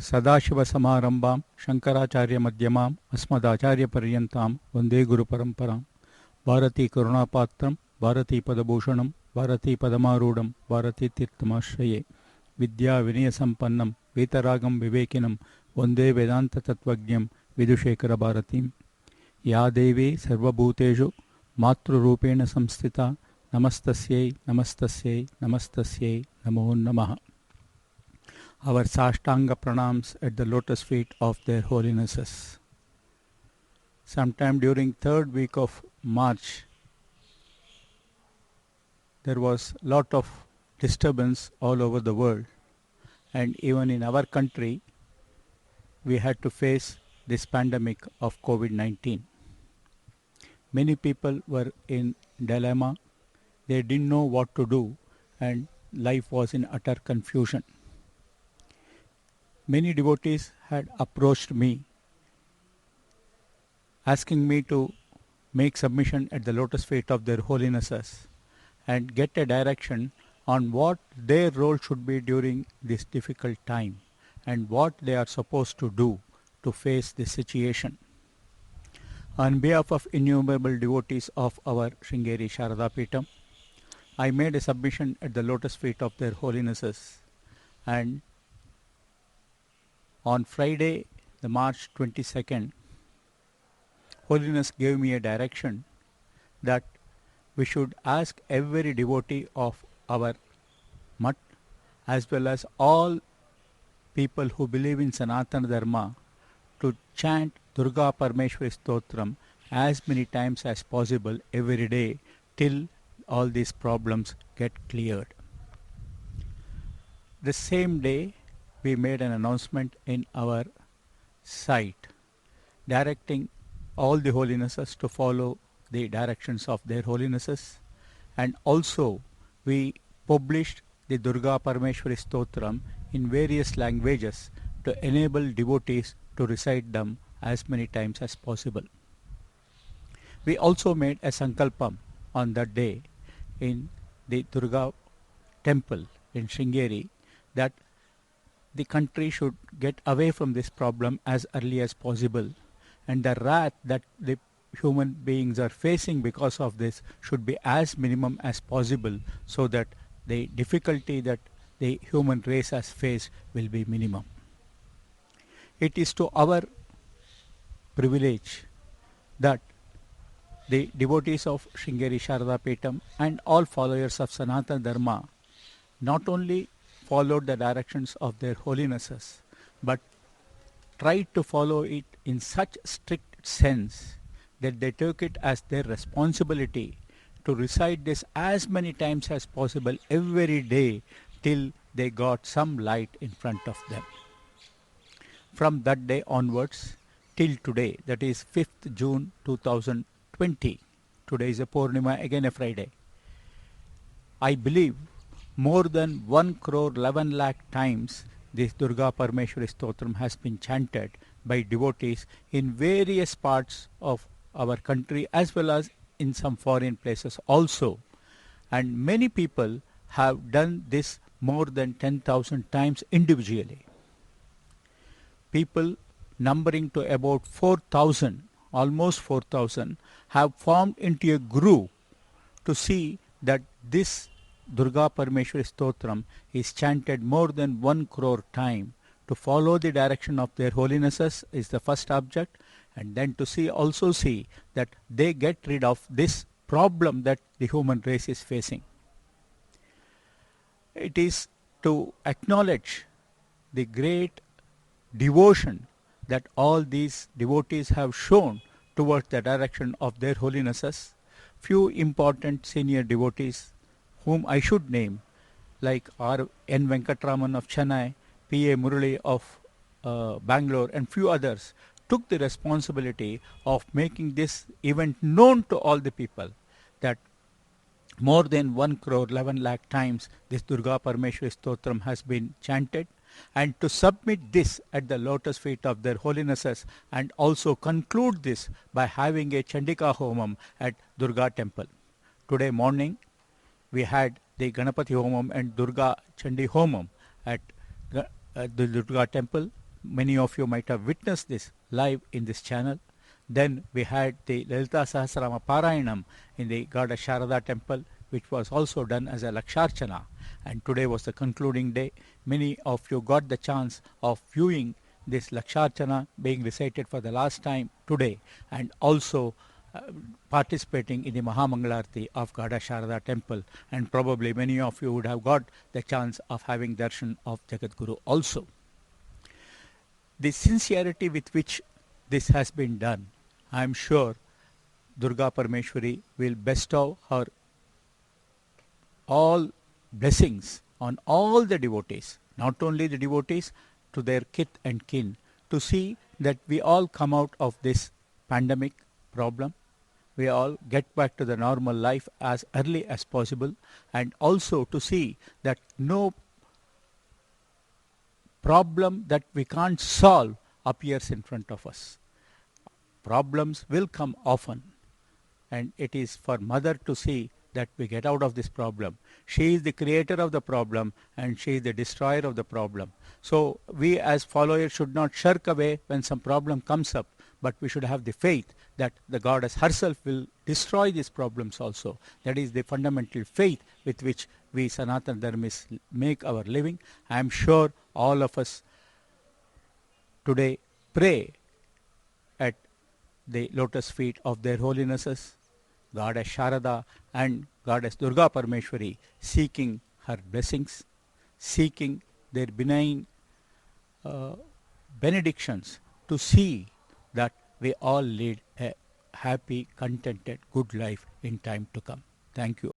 सदाशिवसमारम्भां शङ्कराचार्यमध्यमाम् अस्मदाचार्यपर्यन्तां वन्दे गुरुपरम्परां भारतीकरुणापात्रं भारतीपदभूषणं भारतीपदमारूढं भारतीतीर्थमाश्रये विद्याविनयसम्पन्नं वीतरागं विवेकिनं वन्दे वेदान्ततत्त्वज्ञं विदुशेखरभारतीं या देवी सर्वभूतेषु मातृरूपेण संस्थिता नमस्तस्यै नमस्तस्यै नमस्तस्यै नमो नमः. Our Sashtanga pranams at the lotus feet of their holinesses. Sometime during third week of March, there was lot of disturbance all over the world, and even in our country, we had to face this pandemic of COVID-19. Many people were in dilemma. They didn't know what to do, and life was in utter confusion. Many devotees had approached me, asking me to make submission at the lotus feet of their holinesses and get a direction on what their role should be during this difficult time and what they are supposed to do to face this situation. On behalf of innumerable devotees of our Sringeri Sharada Peetham, I made a submission at the lotus feet of their holinesses, and on Friday, the March 22nd, Holiness gave me a direction that we should ask every devotee of our mutt as well as all people who believe in Sanatana Dharma to chant Durga Parmeshwari Stotram as many times as possible every day till all these problems get cleared. The same day, we made an announcement in our site directing all the holinesses to follow the directions of their holinesses, and also we published the Durga Parmeshwari Stotram in various languages to enable devotees to recite them as many times as possible. We also made a sankalpam on that day in the Durga temple in Sringeri that the country should get away from this problem as early as possible, and the wrath that the human beings are facing because of this should be as minimum as possible, so that the difficulty that the human race has faced will be minimum. It is to our privilege that the devotees of Sringeri Sharada Peetham and all followers of Sanatana Dharma not only followed the directions of their holinesses, but tried to follow it in such strict sense that they took it as their responsibility to recite this as many times as possible every day till they got some light in front of them. From that day onwards till today, that is 5th June 2020, today is a Purnima, again a Friday, I believe more than 1 crore 11 lakh times this Durga Parmeshwari Stotram has been chanted by devotees in various parts of our country as well as in some foreign places also. And many people have done this more than 10,000 times individually. People numbering to about 4,000, almost 4,000, have formed into a group to see that this Durga Parmeshwari Stotram is chanted more than 1 crore time. To follow the direction of their holinesses is the first object, and then to also see that they get rid of this problem that the human race is facing. It is to acknowledge the great devotion that all these devotees have shown towards the direction of their holinesses. Few important senior devotees whom I should name, like R. N. Venkatraman of Chennai, P. A. Murali of Bangalore, and few others, took the responsibility of making this event known to all the people, that more than 1 crore 11 lakh times this Durga Parmeshwari Stotram has been chanted, and to submit this at the lotus feet of their holinesses, and also conclude this by having a Chandika Homam at Durga temple. Today morning, we had the Ganapati Homam and Durga Chandi Homam at the Durga temple. Many of you might have witnessed this live in this channel. Then we had the Lalita Sahasrama Parayanam in the Goddess Sharada temple, which was also done as a Laksharchana. And today was the concluding day. Many of you got the chance of viewing this Laksharchana being recited for the last time today, and also participating in the Mahamangalarti of Goddess Sharada temple, and probably many of you would have got the chance of having darshan of Jagadguru also. The sincerity with which this has been done, I am sure Durga Parmeshwari will bestow her all blessings on all the devotees, not only the devotees, to their kith and kin, to see that we all come out of this pandemic problem, we all get back to the normal life as early as possible, and also to see that no problem that we can't solve appears in front of us. Problems will come often, and it is for mother to see that we get out of this problem. She is the creator of the problem, and she is the destroyer of the problem. So we as followers should not shirk away when some problem comes up, but we should have the faith that the goddess herself will destroy these problems also. That is the fundamental faith with which we Sanatana Dharmis make our living. I am sure all of us today pray at the lotus feet of their holinesses, Goddess Sharada and Goddess Durga Parmeshwari, seeking her blessings, seeking their benign benedictions, to see that we all lead a happy, contented, good life in time to come. Thank you.